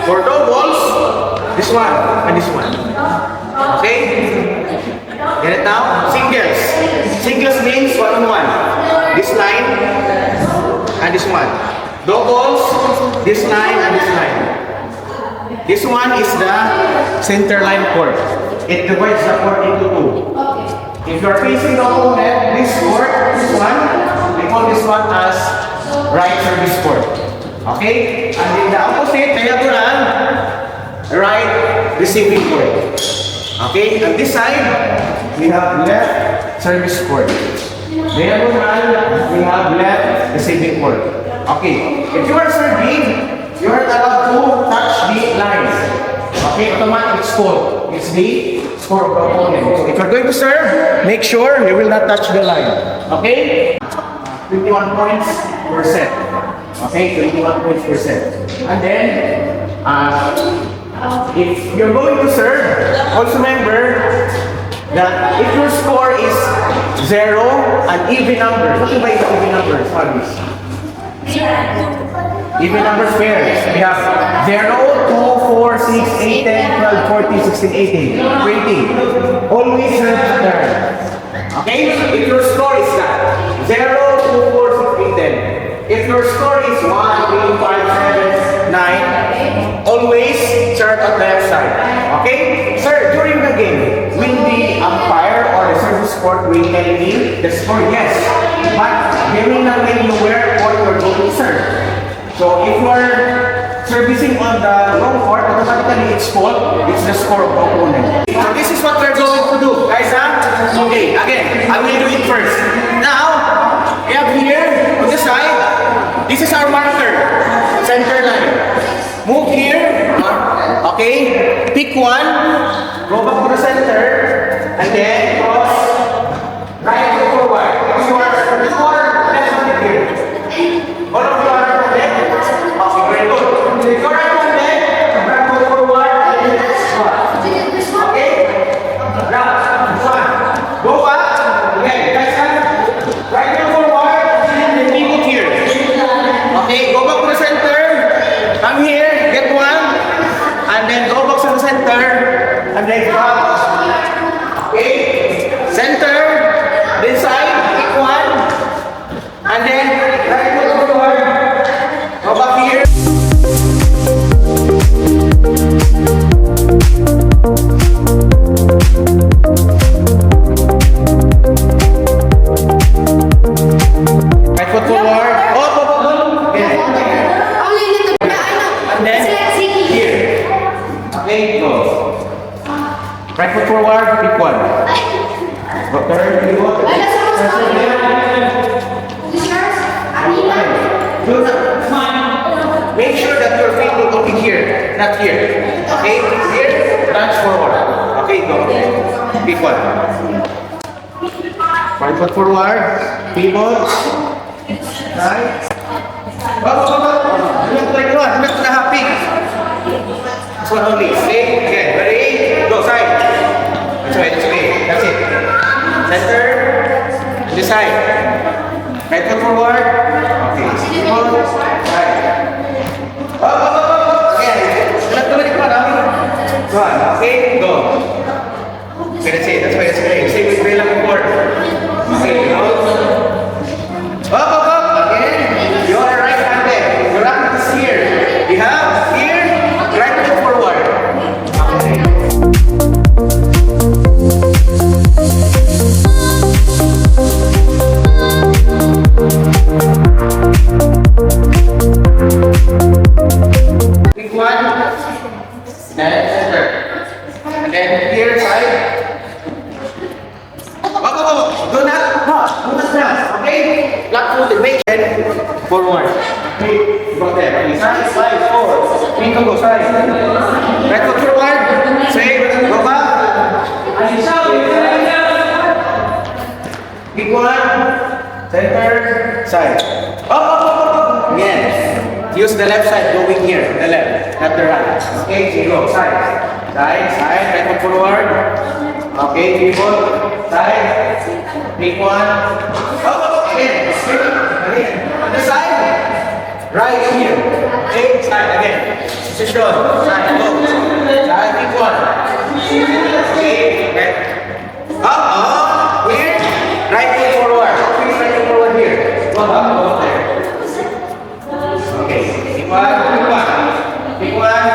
For doubles, this one and this one. Okay? Get it now? Singles. Singles means one on one. This line and this one. Doubles, this line and this line. This one is the center line court. It divides the court into two. If you are facing the opponent, this court, this one, we call this one as right service court. Okay? And in the opposite, diagonal, right receiving court. Okay? On this side, we have left service court. Diagonal, we have left receiving court. Okay? If you are serving, you are allowed to touch the lines. Okay? Automatic score. It's the score of the opponent. If you are going to serve, make sure you will not touch the line. Okay? 21 points per set. Okay, 21 points per set. And then, if you're going to serve, also remember that if your score is 0 and even numbers, what do you mean even numbers? Even numbers pairs. We have 0, 2, 4, 6, 8, 10, 12, 14, 16, 18, 20. Always serve the turn. Okay? If your score is that 0, 2, 4, 6, 8, 10. If your score is 1, 3, 5, 7, 9, always start on the left side. Okay? Sir, during the game, will the umpire or the service court will tell me the score? Yes. But they will not tell you where or you're going to serve. So if you are servicing on the wrong court, automatically it's fault. It's the score of the opponent. So this is what we're going to do. Guys, huh? Okay, again, I will do it first. Now, we have here on the side, this is our marker, center line. Move here, okay? Pick one, go back to the center, and then cross right to forward. You are left-handed here. All of you are left-handed. Okay, very good. If you are right-handed, back to forward, and then squat. Okay? Now, one. Go back. Okay, guys, right to forward, and then pivot here. Okay, go back to the center. Come here, get one. And then go back to the center. And then drop. Okay, center. This side, pick one. And then right foot forward. Go back here. Right foot forward. Right foot forward, pick one. Go turn, pivot. Make sure that your feet will be here, not here. Okay, here, touch forward. Okay, go. Pick one. Right foot forward, pivot. Right. Look like one, look the happy. This one only. Okay, again, ready? Go, side. That's right, that's okay. That's it. Center. This side. Right foot forward. Okay. Pivot. Right. Up. Again. Tuloy ko na. Go on. Okay, go. Okay, that's it. That's why it's okay. Same with Bella before. Okay, go. Up. Again. You are right-handed. Your hand is here. You have here. Right foot forward. Okay. Pick one. Then center. And then here side. Do not press. Okay? Flat footed. Make it forward. Okay. Go there. Okay. Side, forward. Pinto go side. Right foot forward. Say, go back. Pick one. Center. Side. Up. Again. Use the left side going here. The left. Not the right. Okay. So go. Side. Side. Right foot forward. Okay. Pivot. Side. Pick one. Up. Again. On the side. Right here. Okay, side again. Position. Side. Go. Side. Big one. Okay. Right. Up. Here. Right foot forward. Please right foot forward here. Go up. Go up there. Okay. Big one. Big one. Big one.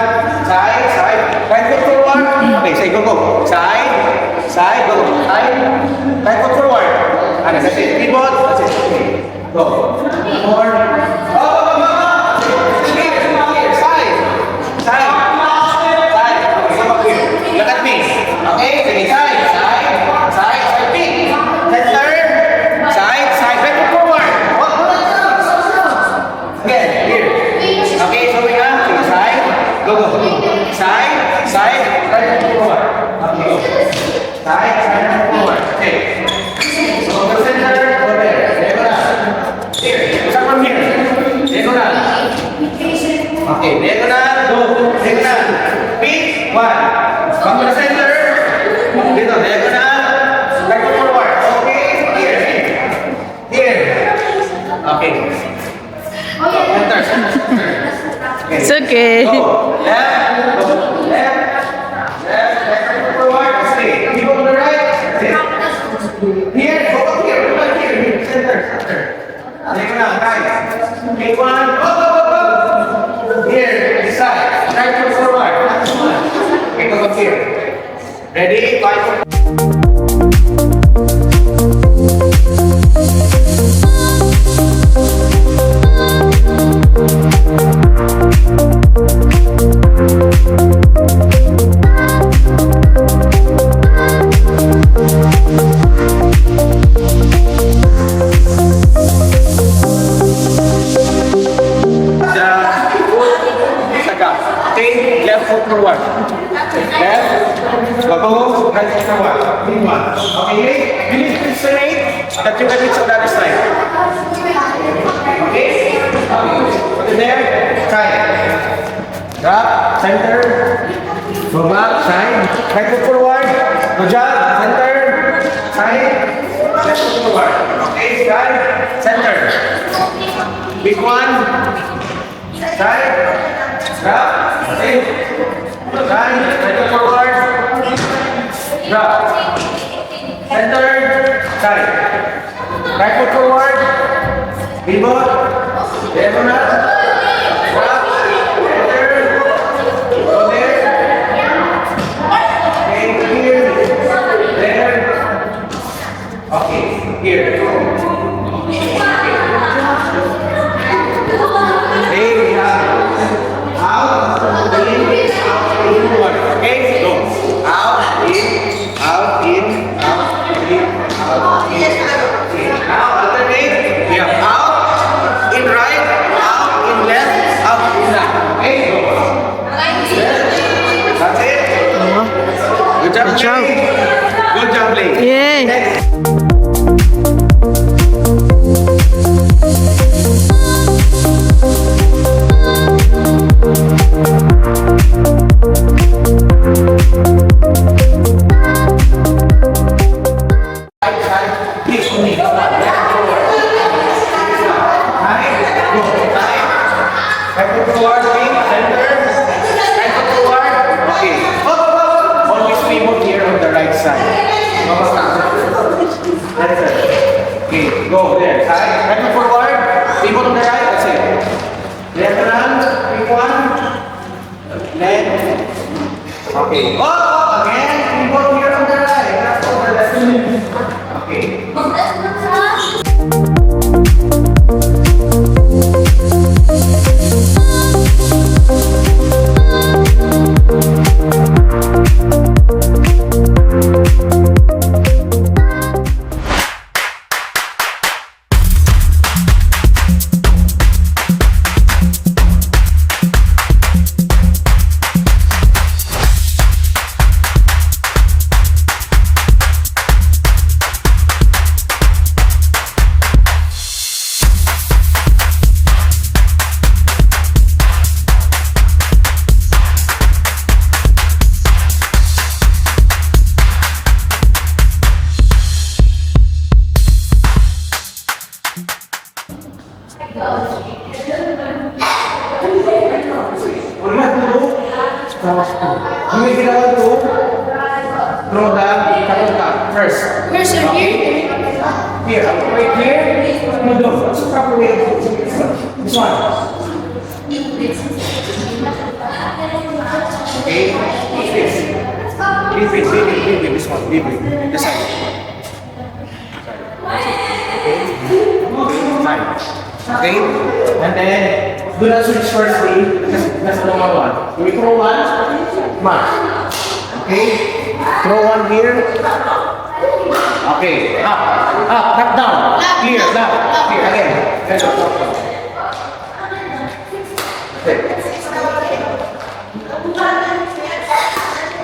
Side. Side. Right foot forward. Okay. Say go. Go. Side. Side. Go. Side. Right foot forward. And that's it. Pivot. That's it. Okay. Go. More. Okay, diagonal, go. Diagonal. Pick, one. Come to the center. Dito, diagonal. Back forward. Okay, here. Here. Okay. Center. Okay. It's okay. Go. Left. Go. Left. Left. Back forward. Stay. Keep on the right. Sit. Here. Go up here. Go back here. Here. Center. Center. Diagonal. Right. Okay, one. Go, go, go, go. Here, this side. Right foot forward. Okay, go up here. Ready? 5. Okay, left foot forward. Left. Go. Right foot forward. Big one. Okay, you need to straight that you can reach on the other side. Okay? Put it there. Side. Drop. Center. Go back. Side. Right foot forward. Go jump. Center. Side. Left foot forward. Okay, side. Center. Big one. Side. Drop. Okay. Side. Right foot forward. Drop. Center. Side. Right foot forward. Pivot. Diagonal. Drop. Center. Go there. Okay. Here. There. Okay. Here. Hey, we have out, in, forward. Okay, go. Out, in, out, in, out, in, out, in. Okay, now alternate. We have out, in right, out, in left, out, in right. Okay, go. That's it. Good job, Good job. Blake. Good job, Blake. Yay. Next. Go there, side, right foot forward, pivot on the right, that's it. Left run, pick one, left, okay. Oh, again, pivot here on the right, that's over, that's it. Okay. You will be the one to throw the shuttle cock first. Where's your here? Here, wait here. No, no. What's the proper way of doing this one? This one. Okay, what's this? Leave it, this one, leave it. This side. Okay, side. Okay, and then do not switch firstly. That's the normal one. Do we throw one? Come on. Okay, throw one here. Okay, up, down. Clear, down. Clear, again.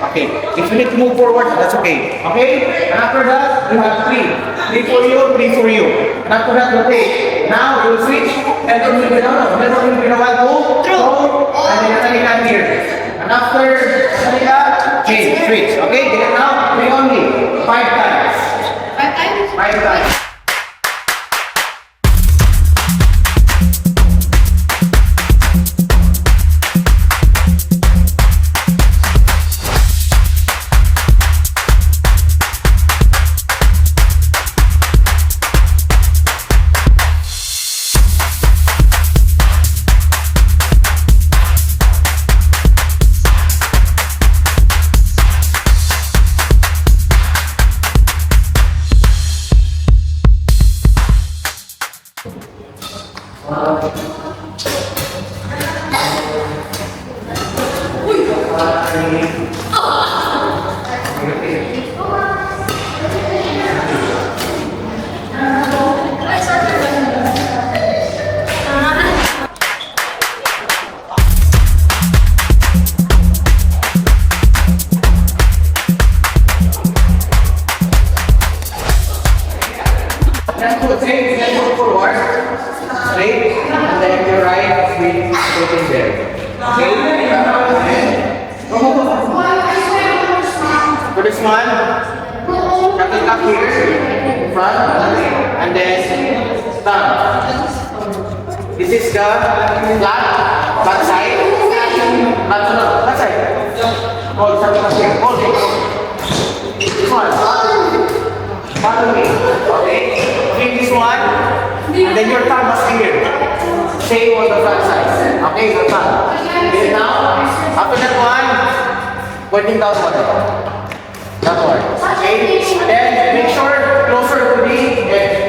Okay, if you need to move forward, that's okay. Okay, and after that, you have three. Three for you. And after that, rotate. Now, you will switch, and then you will be the one to throw, and then Natalika here. And after Natalika, change, switch. Okay, get it now, three only. 5 times. 5 times. Let's go forward, straight, and then your right feet putting there. Okay? Go. For this one, shuttle up here, front, and then stand. This is the flat side. Flat side. Hold, shuttle up here. Hold it. This one. Follow me. Okay? Clean this one. And then your thumb must be here. Same on the front side. Okay, your thumb. Okay, now, after that one, pointing downward. Downward. Okay? And then make sure closer to the edge.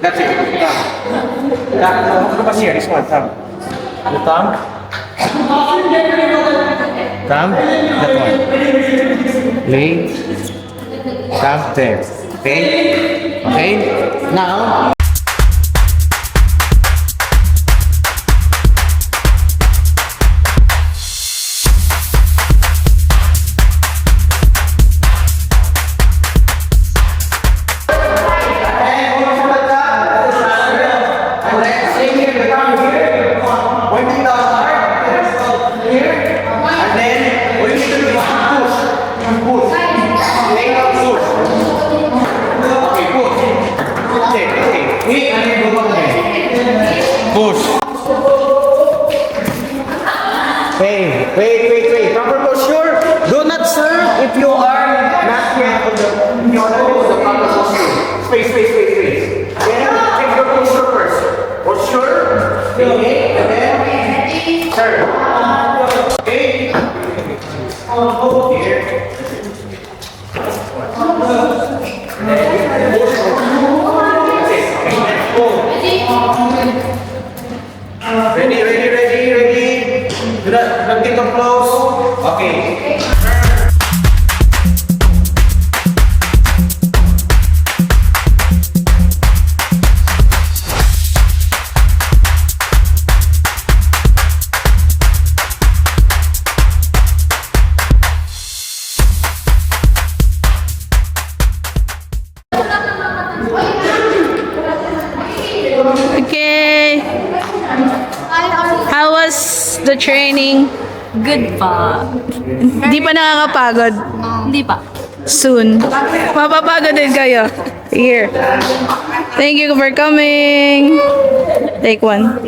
That's it. Thumb. Here, this one, thumb. The thumb. Thumb. That one. Lay. Thumb there. Okay? Okay? Now. Push. Wait. Proper posture. Do not serve if you are not yet on the proper posture. Space. Then check your posture first. Posture. Okay. And then serve. Okay. Here. Ready. Do not get too close. Okay. Okay. How was the training? Good pa. Di pa nakakapagod? Hindi pa. Soon. Mapapagod din kayo. Here. Thank you for coming. Take one.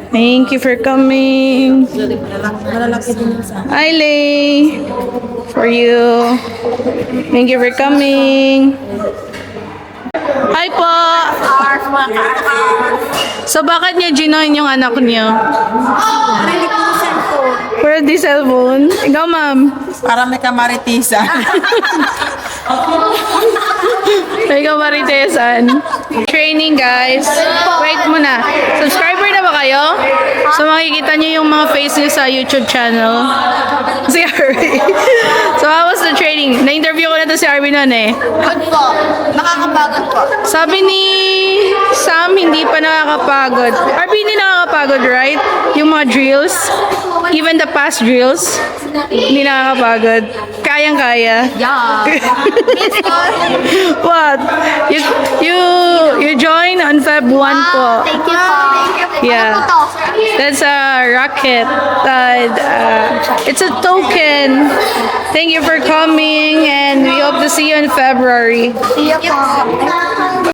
Thank you for coming. Hi, Lay. For you. Thank you for coming. Hi po. So bakit niya ginoin yung anak niyo? For the cellphone. Ikaw, ma'am. Para may kamaritisa. Ikaw, Maritesan. Training, guys. Wait muna. Subscriber na ba kayo? So, makikita niyo yung mga face niyo sa YouTube channel. Si Arby. So, how was the training? Na-interview ko na to si Arby noon eh. Good po. Nakakapagod po. Sabi ni Sam, hindi pa nakakapagod. Arby, hindi nakakapagod, right? Yung mga drills. Even the past drills. Hindi nakakapagod. Kayang-kaya. Yeah. What? You join on Feb 1 po. Thank you po. Yeah. That's a rocket. It's a token. Thank you for coming and we hope to see you in February. See you po.